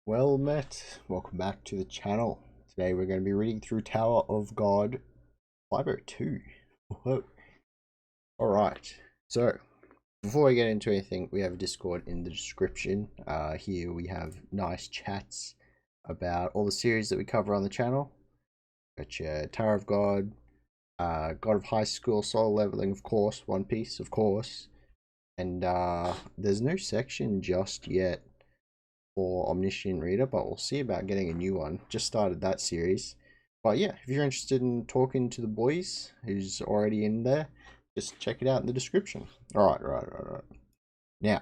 Well met. Welcome back to the channel. Today we're going to be reading through Tower of God 502. Whoa. Alright, so before we get into anything, we have a Discord in the description. Here we have nice chats about all the series that we cover on the channel. Got your Tower of God, God of High School, Soul Leveling, of course, One Piece, of course. And there's no section just yet for Omniscient Reader, but we'll see about getting a new one. Just started that series. But yeah, if you're interested in talking to the boys who's already in there, just check it out in the description. Alright. Now,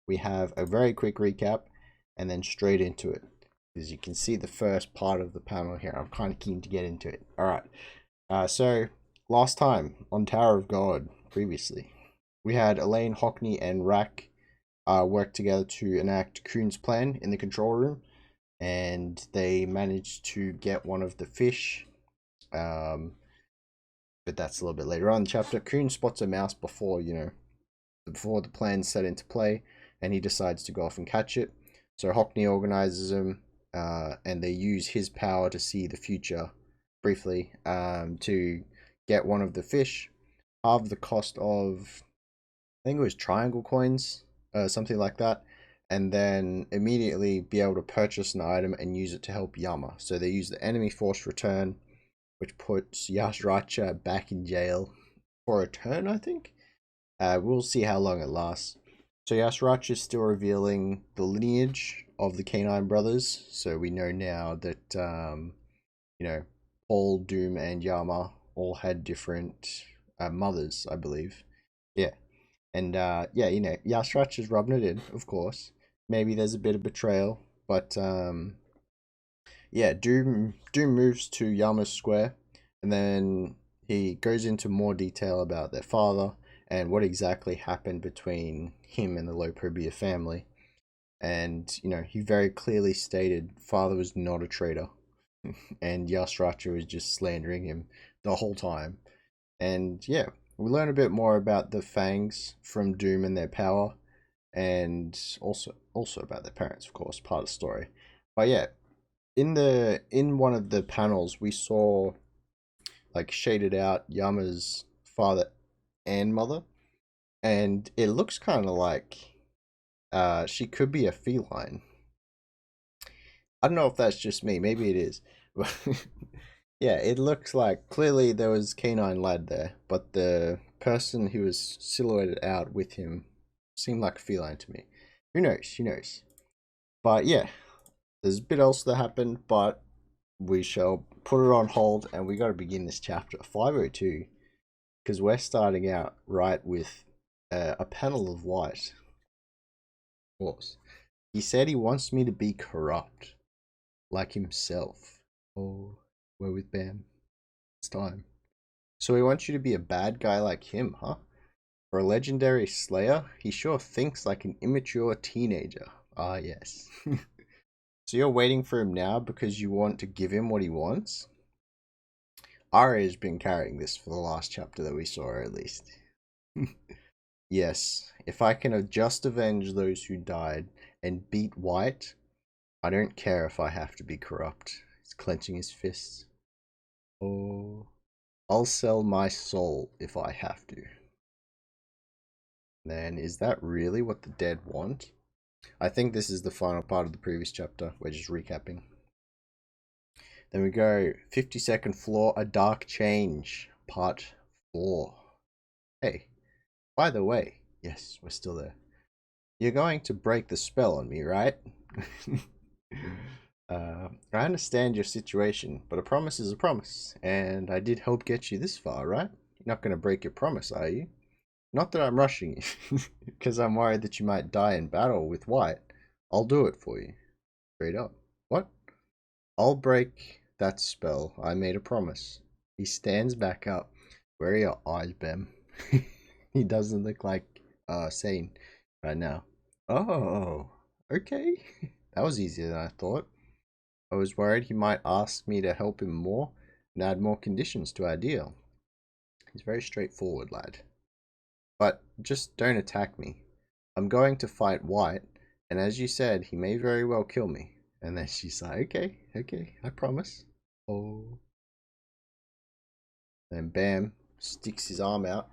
we have a very quick recap and then straight into it. As you can see the first part of the panel here, I'm kind of keen to get into it. Alright, so last time on Tower of God, previously, we had Elaine, Hockney, and Rack work together to enact Khun's plan in the control room, and they managed to get one of the fish. But that's a little bit later on in the chapter. Khun spots a mouse before the plan's set into play, and he decides to go off and catch it. So Hockney organizes him, and they use his power to see the future briefly, to get one of the fish, halve the cost of, I think it was triangle coins, something like that, and then immediately be able to purchase an item and use it to help Yama. So they use the enemy force return, which puts Yasratcha back in jail for a turn, I think. We'll see how long it lasts. So Yasratcha is still revealing the lineage of the Canine brothers. So we know now that, Paul, Doom, and Yama all had different mothers, I believe. Yeah. And Yasratcha is rubbing it in, of course. Maybe there's a bit of betrayal, but Doom moves to Yama's square, and then he goes into more detail about their father and what exactly happened between him and the Lopobia family. And he very clearly stated father was not a traitor, and Yasratcha was just slandering him the whole time. And yeah, we learn a bit more about the Fangs from Doom and their power, and also about their parents, of course, part of the story. But yeah, in one of the panels we saw like shaded out Yama's father and mother, and it looks kind of like she could be a feline. I don't know if that's just me, maybe it is, but yeah, it looks like clearly there was Canine Lad there, but the person who was silhouetted out with him seemed like a feline to me. Who knows? Who knows? But yeah, there's a bit else that happened, but we shall put it on hold, and we got to begin this chapter 502, because we're starting out right with a panel of white. Of course, he said he wants me to be corrupt, like himself. Oh, we're with Bam. It's time. So he wants you to be a bad guy like him, huh? For a legendary slayer, he sure thinks like an immature teenager. Ah, yes. So you're waiting for him now because you want to give him what he wants? Aria's been carrying this for the last chapter that we saw, at least. Yes, if I can just avenge those who died and beat White, I don't care if I have to be corrupt. He's clenching his fists. Oh, I'll sell my soul if I have to. Then, is that really what the dead want? I think this is the final part of the previous chapter. We're just recapping. Then we go 52nd floor, A Dark Change, part 4. Hey, by the way, yes, we're still there. You're going to break the spell on me, right? I understand your situation, but a promise is a promise, and I did help get you this far, right? You're not going to break your promise, are you? Not that I'm rushing you, because I'm worried that you might die in battle with White. I'll do it for you. Straight up. What? I'll break that spell. I made a promise. He stands back up. Where are your eyes, Bam? He doesn't look like sane right now. Oh, okay. That was easier than I thought. I was worried he might ask me to help him more and add more conditions to our deal. He's very straightforward, lad. But just don't attack me. I'm going to fight White, and as you said, he may very well kill me. And then she's like, okay, okay, I promise. Oh. Then Bam sticks his arm out.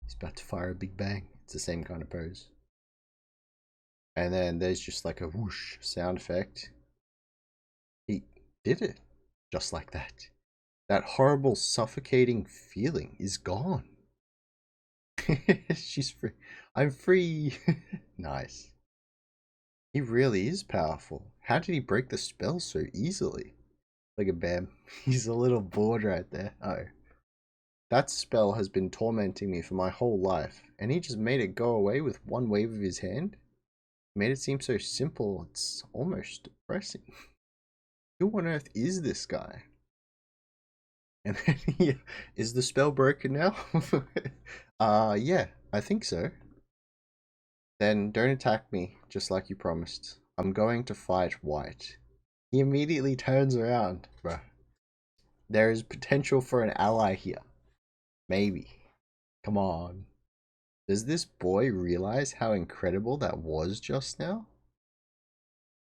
He's about to fire a big bang. It's the same kind of pose. And then there's just like a whoosh sound effect. He did it. Just like that. That horrible suffocating feeling is gone. She's free. I'm free. Nice. He really is powerful. How did he break the spell so easily? Look at Bam. He's a little bored right there. Oh. That spell has been tormenting me for my whole life, and he just made it go away with one wave of his hand? Made it seem so simple, it's almost depressing. Who on earth is this guy? And then is the spell broken now? Yeah, I think so. Then don't attack me, just like you promised. I'm going to fight White. He immediately turns around, bruh. There is potential for an ally here. Maybe. Come on. Does this boy realize how incredible that was just now?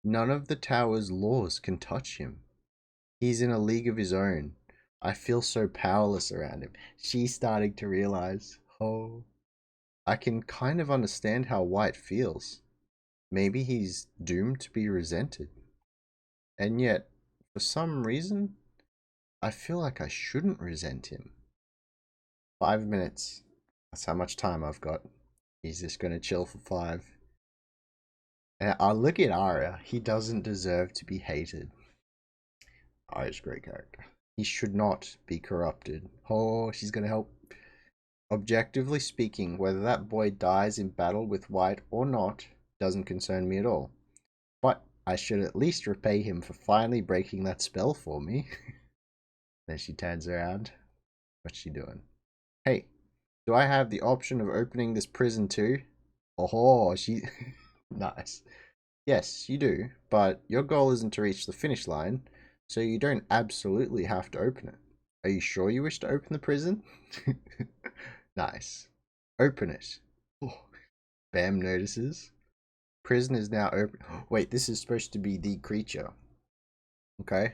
None of the tower's laws can touch him. He's in a league of his own. I feel so powerless around him. She's starting to realize, oh, I can kind of understand how White feels. Maybe he's doomed to be resented. And yet, for some reason, I feel like I shouldn't resent him. 5 minutes. That's how much time I've got. He's just gonna chill for 5. And I look at Aria. He doesn't deserve to be hated. Aria's a great character. He should not be corrupted. Oh, she's gonna help. Objectively speaking, whether that boy dies in battle with White or not doesn't concern me at all. But I should at least repay him for finally breaking that spell for me. Then she turns around. What's she doing? Hey, do I have the option of opening this prison too? Oh, she... Nice. Yes, you do, but your goal isn't to reach the finish line, so you don't absolutely have to open it. Are you sure you wish to open the prison? Nice. Open it. Oh, Bam notices. Prison is now open. Wait, this is supposed to be the creature. Okay.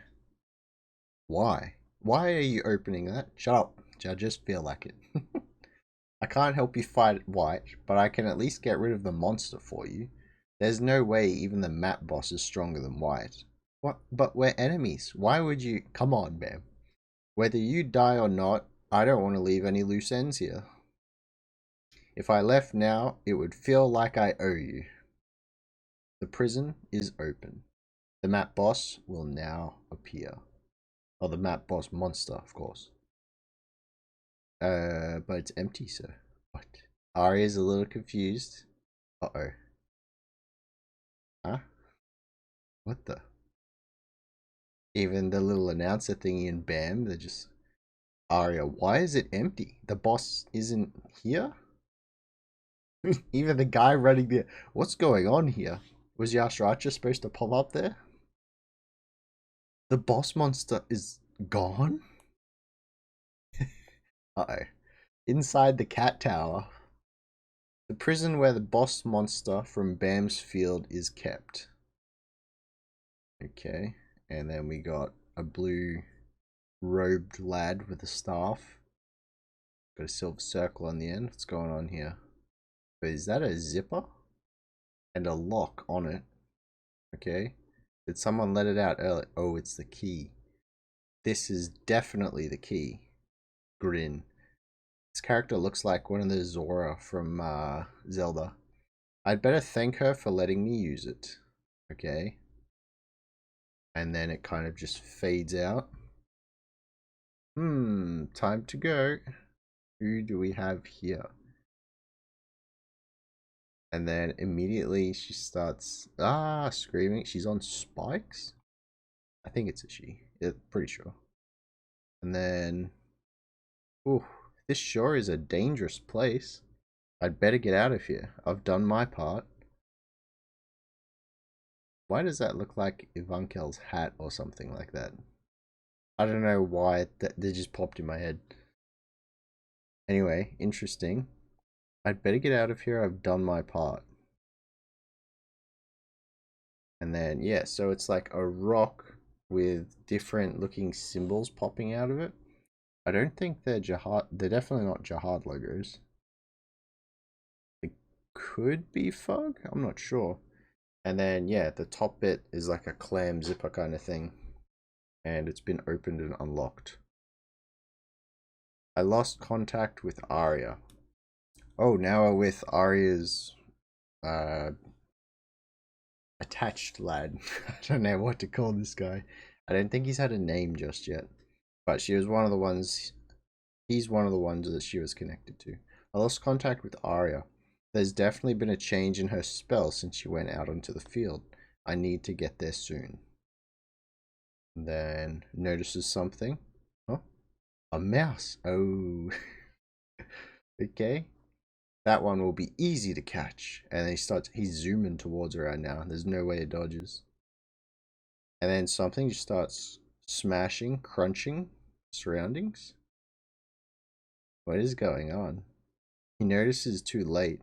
Why? Why are you opening that? Shut up. I just feel like it. I can't help you fight White, but I can at least get rid of the monster for you. There's no way even the map boss is stronger than White. What? But we're enemies. Why would you... Come on, Bam. Whether you die or not, I don't want to leave any loose ends here. If I left now, it would feel like I owe you. The prison is open. The map boss will now appear. Or the map boss monster, of course. But it's empty, sir. What? Aria's a little confused. Uh-oh. Huh? What the? Even the little announcer thingy in Bam, they're just... Aria, why is it empty? The boss isn't here? Even the guy running the... What's going on here? Was Yasratcha supposed to pop up there? The boss monster is gone? Uh-oh. Inside the cat tower. The prison where the boss monster from Bam's field is kept. Okay. And then we got a blue robed lad with a staff. Got a silver circle on the end. What's going on here? Wait, is that a zipper? And a lock on it. Okay. Did someone let it out early? Oh, it's the key. This is definitely the key. Grin. This character looks like one of the Zora from Zelda. I'd better thank her for letting me use it. Okay. And then it kind of just fades out. Time to go. Who do we have here? And then immediately she starts screaming. She's on spikes. I think it's a she. Yeah, pretty sure. And then, ooh, this sure is a dangerous place. I'd better get out of here. I've done my part. Why does that look like Ivankel's hat or something like that? I don't know why that just popped in my head. Anyway, interesting. I'd better get out of here. I've done my part. And then, yeah, so it's like a rock with different looking symbols popping out of it. I don't think they're Jihad. They're definitely not Jihad logos. It could be Fug. I'm not sure. And then, yeah, the top bit is like a clam zipper kind of thing. And it's been opened and unlocked. I lost contact with Aria. Oh, now we're with Aria's uh, attached lad. I don't know what to call this guy. I don't think he's had a name just yet. But she was one of the ones. He's one of the ones that she was connected to. I lost contact with Aria. There's definitely been a change in her spell since she went out onto the field. I need to get there soon. And then notices something. Huh? A mouse. Oh. Okay. That one will be easy to catch. And then he's zooming towards her right now. There's no way it dodges. And then something just starts smashing, crunching surroundings. What is going on? He notices too late.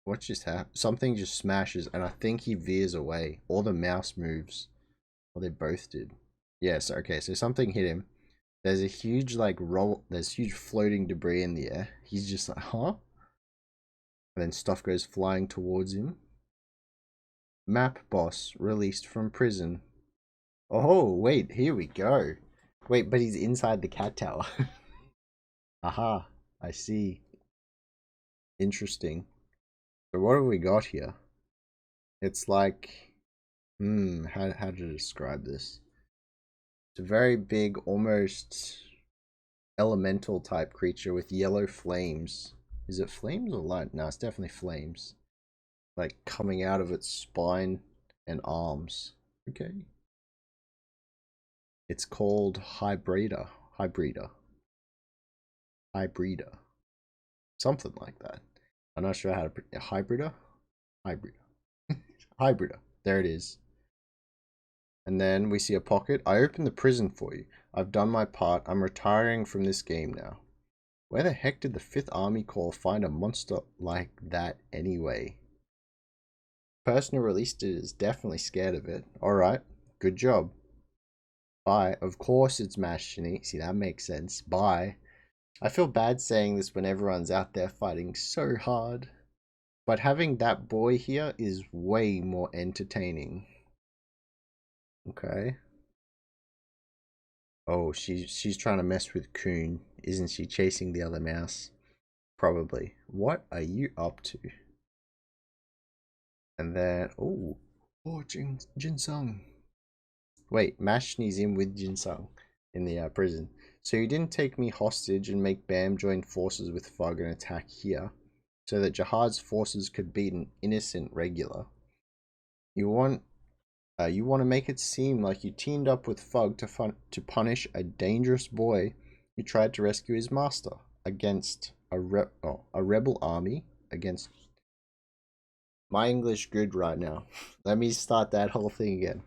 What just happened? Something just smashes, and I think he veers away. Or the mouse moves. Or they both did. Yes, okay, so something hit him. There's a huge, like, roll. There's huge floating debris in the air. He's just like, huh? And then stuff goes flying towards him. Map boss released from prison. Oh, wait, here we go. Wait, but he's inside the cat tower. Aha, I see. Interesting. So what have we got here? It's like, how to describe this? It's a very big, almost elemental type creature with yellow flames. Is it flames or light? No, it's definitely flames. Like coming out of its spine and arms. Okay. It's called Hybrida. Hybrida. Hybrida. Something like that. I'm not sure how to. Hybrida? Hybrida. Hybrida. There it is. And then we see a pocket. I opened the prison for you. I've done my part. I'm retiring from this game now. Where the heck did the 5th Army Corps find a monster like that anyway? The person who released it is definitely scared of it. Alright, good job. Bye. Of course it's Mashini. See, that makes sense. Bye. I feel bad saying this when everyone's out there fighting so hard. But having that boy here is way more entertaining. Okay. Oh, she's trying to mess with Khun, isn't she? Chasing the other mouse. Probably. What are you up to? And then, oh, Jinsung. Wait, Mashni's in with Jinsung in the prison. So you didn't take me hostage and make Bam join forces with Fug and attack here, so that Jihad's forces could beat an innocent regular. You want to make it seem like you teamed up with Fug to punish a dangerous boy who tried to rescue his master against a rebel army against. My English good right now. Let me start that whole thing again.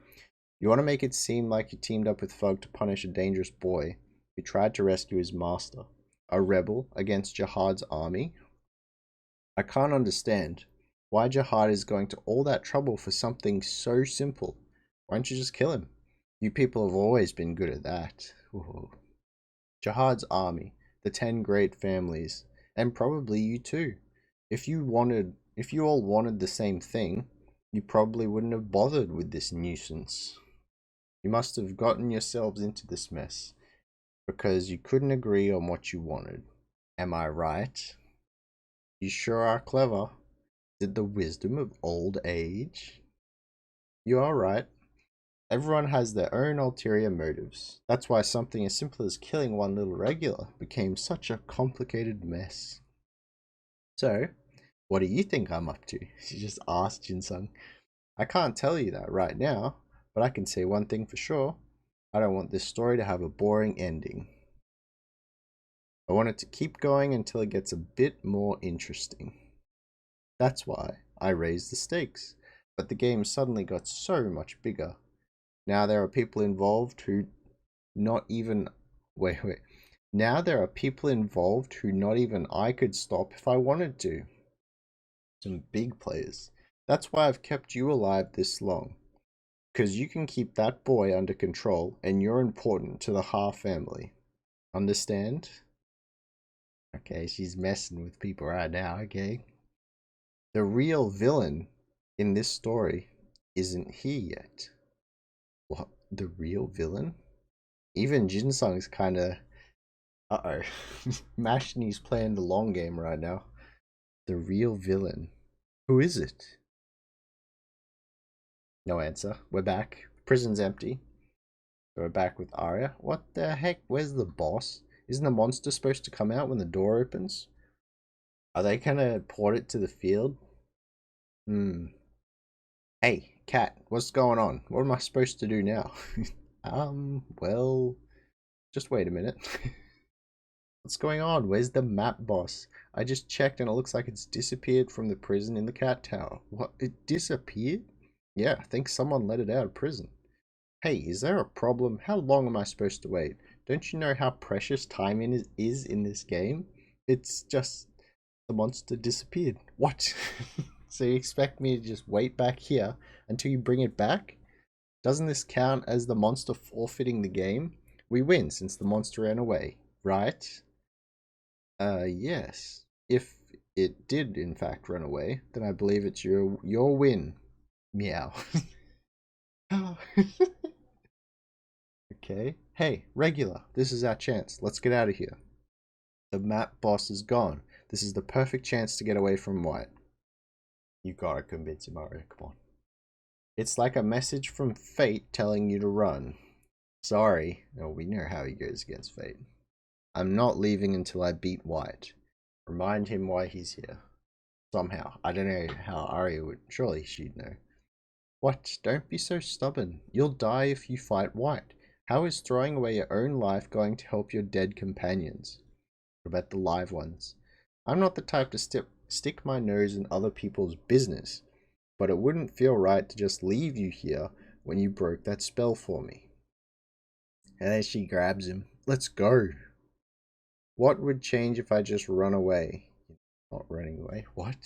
You want to make it seem like you teamed up with Fug to punish a dangerous boy who tried to rescue his master, a rebel against Jihad's army? I can't understand why Jihad is going to all that trouble for something so simple. Why don't you just kill him? You people have always been good at that. Ooh. Jihad's army, the 10 great families, and probably you too. If you all wanted the same thing, you probably wouldn't have bothered with this nuisance. You must have gotten yourselves into this mess because you couldn't agree on what you wanted. Am I right? You sure are clever. Did the wisdom of old age? You are right. Everyone has their own ulterior motives. That's why something as simple as killing one little regular became such a complicated mess. So, what do you think I'm up to? She just asked Jinsung. I can't tell you that right now, but I can say one thing for sure. I don't want this story to have a boring ending. I want it to keep going until it gets a bit more interesting. That's why I raised the stakes. But the game suddenly got so much bigger. Now there are people involved who not even... Wait. Now there are people involved who not even I could stop if I wanted to. Some big players. That's why I've kept you alive this long. Because you can keep that boy under control, and you're important to the Ha family. Understand? Okay, she's messing with people right now, okay? The real villain in this story isn't here yet. What? The real villain? Even Jinsung's kinda... Uh-oh. Mashini's playing the long game right now. The real villain. Who is it? No answer. We're back. Prison's empty. We're back with Aria. What the heck? Where's the boss? Isn't the monster supposed to come out when the door opens? Are they gonna port it to the field? Hmm. Hey, cat, what's going on? What am I supposed to do now? Well, just wait a minute. What's going on? Where's the map boss? I just checked and it looks like it's disappeared from the prison in the cat tower. What? It disappeared? Yeah, I think someone let it out of prison. Hey, is there a problem? How long am I supposed to wait? Don't you know how precious time is in this game? It's just the monster disappeared. What? So you expect me to just wait back here until you bring it back? Doesn't this count as the monster forfeiting the game? We win since the monster ran away, right? Yes. If it did in fact run away, then I believe it's your win. Meow. Okay. Hey, regular, this is our chance. Let's get out of here. The map boss is gone. This is the perfect chance to get away from White. You gotta convince him, Aria. Come on. It's like a message from fate telling you to run. Sorry. No, we know how he goes against fate. I'm not leaving until I beat White. Remind him why he's here. Somehow. I don't know how Aria would. Surely she'd know. What? Don't be so stubborn. You'll die if you fight White. How is throwing away your own life going to help your dead companions? What about the live ones? I'm not the type to stick my nose in other people's business, but it wouldn't feel right to just leave you here when you broke that spell for me. And then she grabs him. Let's go. What would change if I just run away? Not running away. What?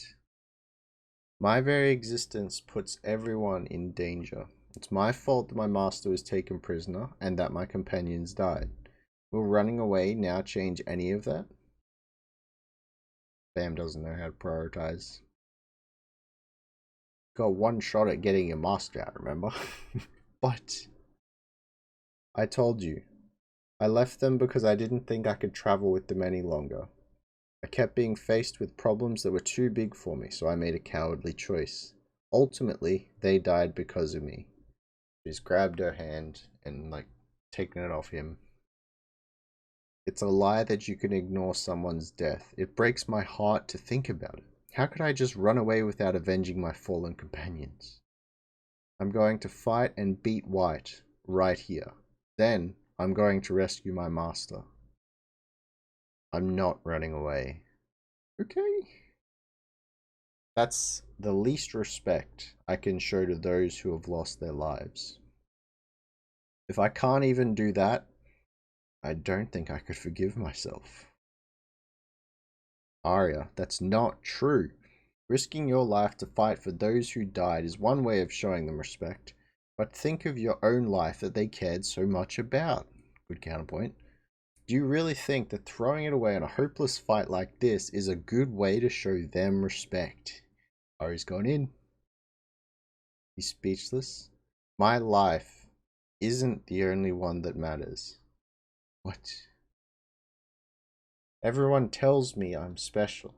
My very existence puts everyone in danger. It's my fault that my master was taken prisoner and that my companions died. Will running away now change any of that? Bam doesn't know how to prioritize. Got one shot at getting your master out, remember? But I told you. I left them because I didn't think I could travel with them any longer. I kept being faced with problems that were too big for me, so I made a cowardly choice. Ultimately, they died because of me. She's grabbed her hand and, like, taken it off him. It's a lie that you can ignore someone's death. It breaks my heart to think about it. How could I just run away without avenging my fallen companions? I'm going to fight and beat White right here. Then I'm going to rescue my master. I'm not running away. Okay. That's the least respect I can show to those who have lost their lives. If I can't even do that, I don't think I could forgive myself. Aria, that's not true. Risking your life to fight for those who died is one way of showing them respect, but think of your own life that they cared so much about. Good counterpoint. Do you really think that throwing it away in a hopeless fight like this is a good way to show them respect? Ari's gone in. He's speechless. My life isn't the only one that matters. What? Everyone tells me I'm special.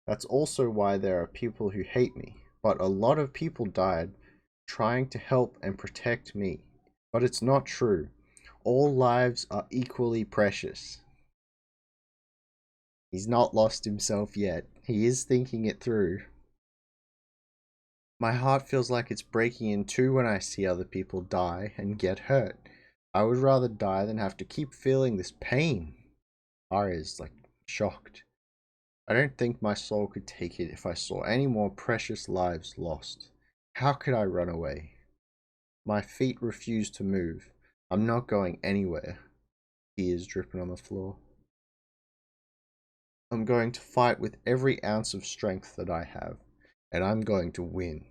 That's also why there are people who hate me. But a lot of people died trying to help and protect me. But it's not true. All lives are equally precious. He's not lost himself yet. He is thinking it through. My heart feels like it's breaking in two when I see other people die and get hurt. I would rather die than have to keep feeling this pain. Arya's like shocked. I don't think my soul could take it if I saw any more precious lives lost. How could I run away? My feet refuse to move. I'm not going anywhere. Tears dripping on the floor. I'm going to fight with every ounce of strength that I have, and I'm going to win.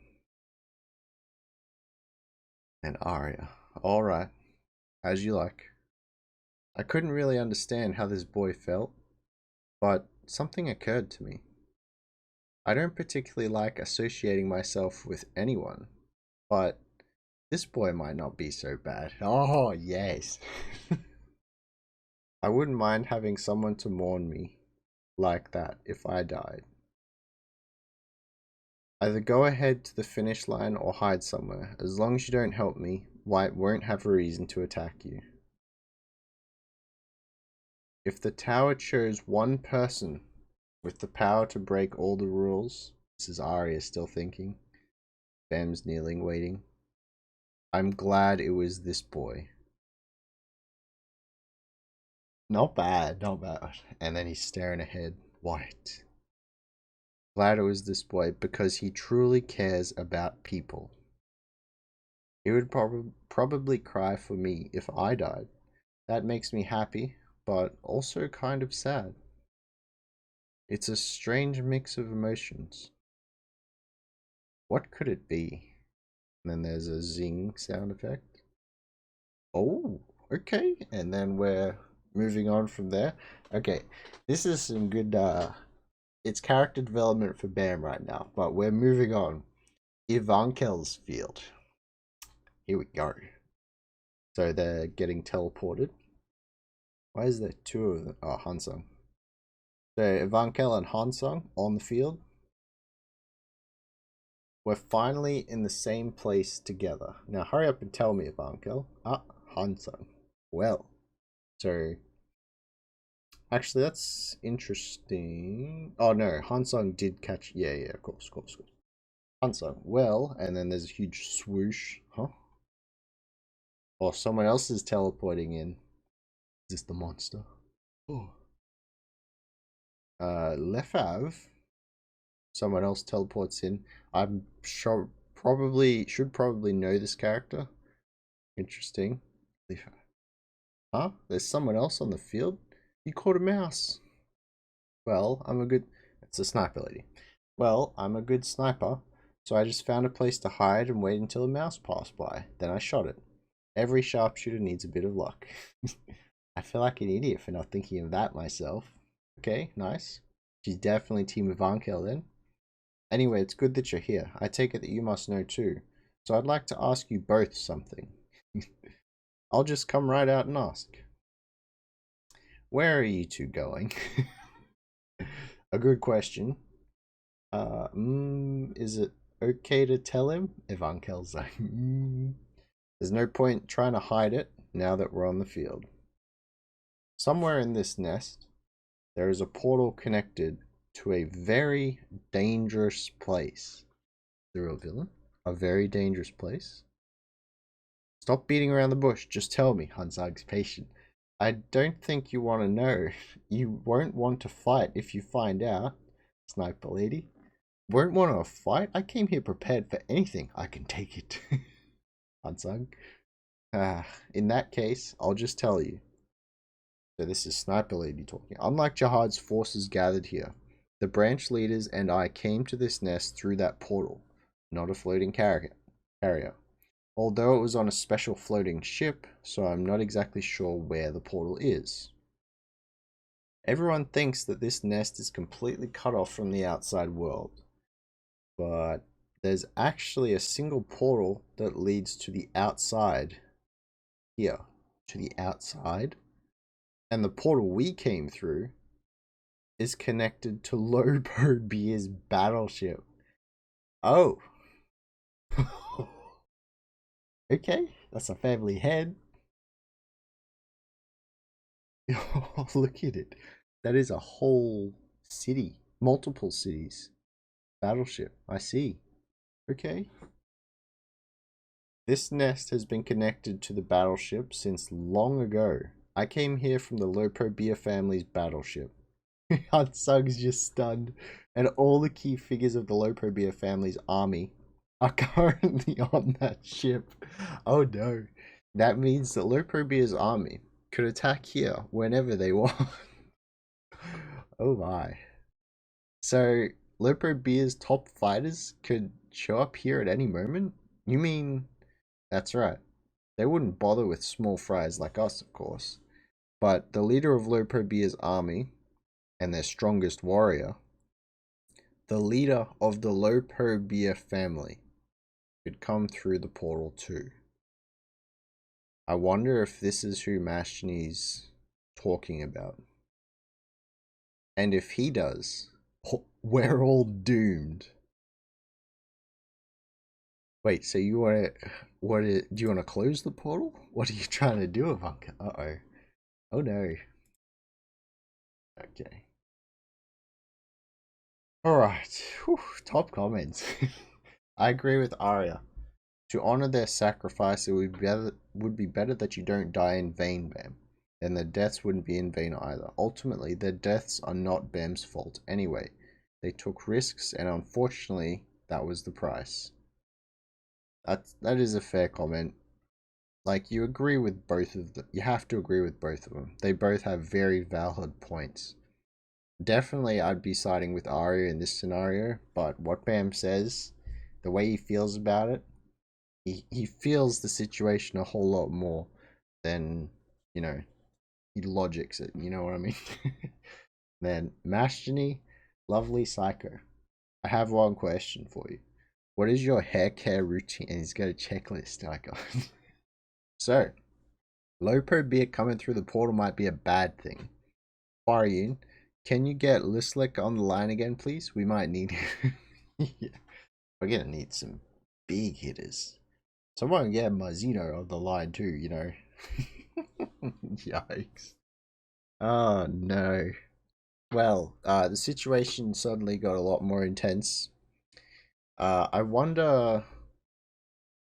and Aria. Alright, as you like. I couldn't really understand how this boy felt, but something occurred to me. I don't particularly like associating myself with anyone, but this boy might not be so bad. Oh, yes. I wouldn't mind having someone to mourn me like that if I died. Either go ahead to the finish line or hide somewhere. As long as you don't help me, White won't have a reason to attack you. If the tower chose one person with the power to break all the rules, this is Aria still thinking. Bam's kneeling, waiting. I'm glad it was this boy. Not bad, not bad. And then he's staring ahead. White. Glad it was this boy because he truly cares about people. He would probably cry for me if I died. That makes me happy, but also kind of sad. It's a strange mix of emotions. What could it be? And then there's a zing sound effect. Oh, okay. And then we're moving on from there. Okay, this is some good it's character development for Bam right now, but we're moving on. Ivankel's field. Here we go. So they're getting teleported. Why is there two of them? Oh, Hansung. So Ivankel and Hansung on the field. We're finally in the same place together. Now hurry up and tell me, Ivankel. Ah, Hansung. Well, so actually that's interesting. Oh no, Hansung did catch. Yeah, of course. Hansung. Well, and then there's a huge swoosh. Huh? Or someone else is teleporting in. Is this the monster? Oh. Lefav. Someone else teleports in. I'm sure should probably know this character. Interesting. Lefav. Huh? There's someone else on the field? You caught a mouse. Well, it's a sniper lady. Well, I'm a good sniper, so I just found a place to hide and wait until a mouse passed by. Then I shot it. Every sharpshooter needs a bit of luck. I feel like an idiot for not thinking of that myself. Okay, nice. She's definitely Team Ivankel then. Anyway, it's good that you're here. I take it that you must know too. So I'd like to ask you both something. I'll just come right out and ask. Where are you two going? A good question. Is it okay to tell him? Ivankel's like, There's no point trying to hide it now that we're on the field. Somewhere in this nest, there is a portal connected to a very dangerous place. The real villain? A very dangerous place? Stop beating around the bush. Just tell me, Hansag's patient. I don't think you want to know. You won't want to fight if you find out. Sniper lady. Won't want to fight? I came here prepared for anything. I can take it. Hansag. In that case, I'll just tell you. So this is Sniper Lady talking. Unlike Jihad's forces gathered here, the branch leaders and I came to this nest through that portal, not a floating carrier. Although it was on a special floating ship, so I'm not exactly sure where the portal is. Everyone thinks that this nest is completely cut off from the outside world, but there's actually a single portal that leads to the outside here, to the outside. And the portal we came through is connected to Lobo Beer's battleship. Oh. Okay, that's a family head. Oh, look at it. That is a whole city. Multiple cities. Battleship. I see. Okay. This nest has been connected to the battleship since long ago. I came here from the Lopo Beer family's battleship. Hansung's just stunned, and all the key figures of the Lopo Beer family's army are currently on that ship. Oh no. That means that Lopo Beer's army could attack here whenever they want. Oh my. So, Lopo Beer's top fighters could show up here at any moment? You mean That's right. They wouldn't bother with small fries like us, of course. But the leader of Lopobia's army, and their strongest warrior, the leader of the Lopobia family, could come through the portal too. I wonder if this is who Mashni's talking about. And if he does, we're all doomed. Wait, so you want to, do you want to close the portal? What are you trying to do, Ivanka? Uh-oh. Oh no. Okay. Alright. Top comments. I agree with Aria. To honor their sacrifice, it would be better that you don't die in vain, Bam. Then their deaths wouldn't be in vain either. Ultimately, their deaths are not Bam's fault anyway. They took risks, and unfortunately, that was the price. That is a fair comment. Like, you agree with both of them. You have to agree with both of them. They both have very valid points. Definitely, I'd be siding with Aria in this scenario, but what Bam says, the way he feels about it, he feels the situation a whole lot more than, you know, he logics it, you know what I mean? Then, Mashini, lovely psycho. I have one question for you. What is your hair care routine? And he's got a checklist icon. So, Lopo beer coming through the portal might be a bad thing. Faryun, can you get Lislick on the line again, please? We might need yeah. We're gonna need some big hitters. Someone get Mazzino on the line too, you know. Yikes. Oh no. Well, the situation suddenly got a lot more intense. I wonder.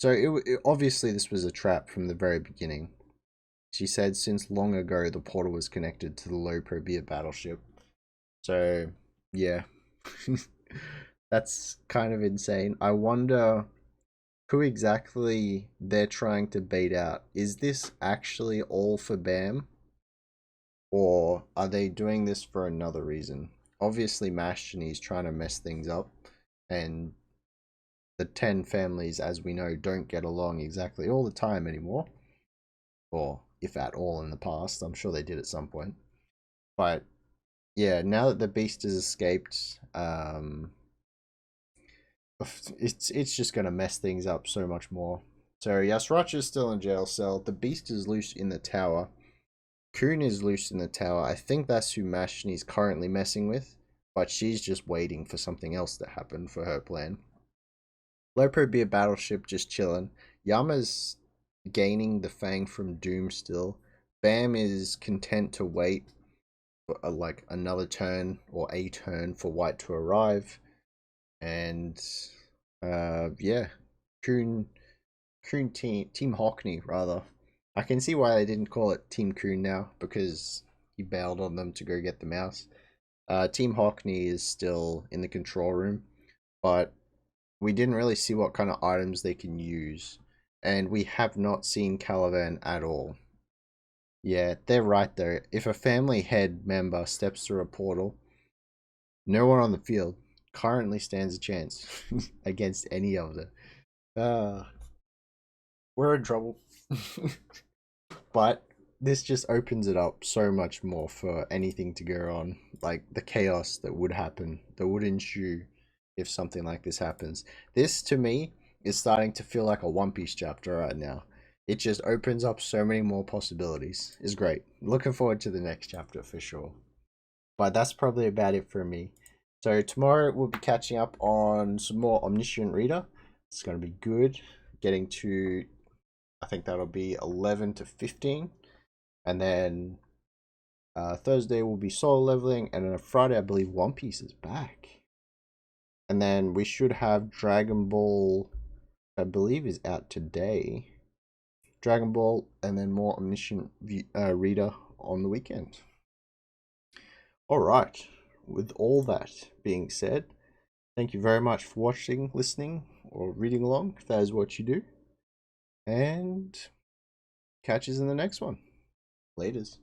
So obviously this was a trap from the very beginning. She said since long ago the portal was connected to the Lopobia battleship. So yeah, that's kind of insane. I wonder who exactly they're trying to bait out. Is this actually all for Bam? Or are they doing this for another reason? Obviously, Mashini's trying to mess things up, and the 10 families, as we know, don't get along exactly all the time anymore. Or, if at all in the past. I'm sure they did at some point. But, yeah, now that the beast has escaped, it's just going to mess things up so much more. So, Yasratcha is still in jail cell. The beast is loose in the tower. Khun is loose in the tower. I think that's who Mashni's currently messing with, but she's just waiting for something else to happen for her plan. Lopo be a battleship just chilling. Yama's gaining the Fang from Doom still. Bam is content to wait for like another turn or a turn for White to arrive. And yeah, Khun Team Hockney rather. I can see why they didn't call it Team Khun now, because he bailed on them to go get the mouse. Team Hockney is still in the control room, but we didn't really see what kind of items they can use, and we have not seen Caliban at all. Yeah, they're right though. If a family head member steps through a portal, no one on the field currently stands a chance against any of them. We're in trouble. But this just opens it up so much more for anything to go on, like the chaos that would happen, that would ensue if something like this happens. This to me is starting to feel like a One Piece chapter right now. It just opens up so many more possibilities. It's great. Looking forward to the next chapter for sure. But that's probably about it for me. So tomorrow we'll be catching up on some more Omniscient Reader. It's going to be good. Getting to, I think that'll be 11 to 15. And then Thursday will be solo leveling. And then on Friday, I believe One Piece is back. And then we should have Dragon Ball, I believe is out today. Dragon Ball, and then more Omniscient Reader on the weekend. Alright, with all that being said, thank you very much for watching, listening, or reading along, if that is what you do. And catch us in the next one. Laters.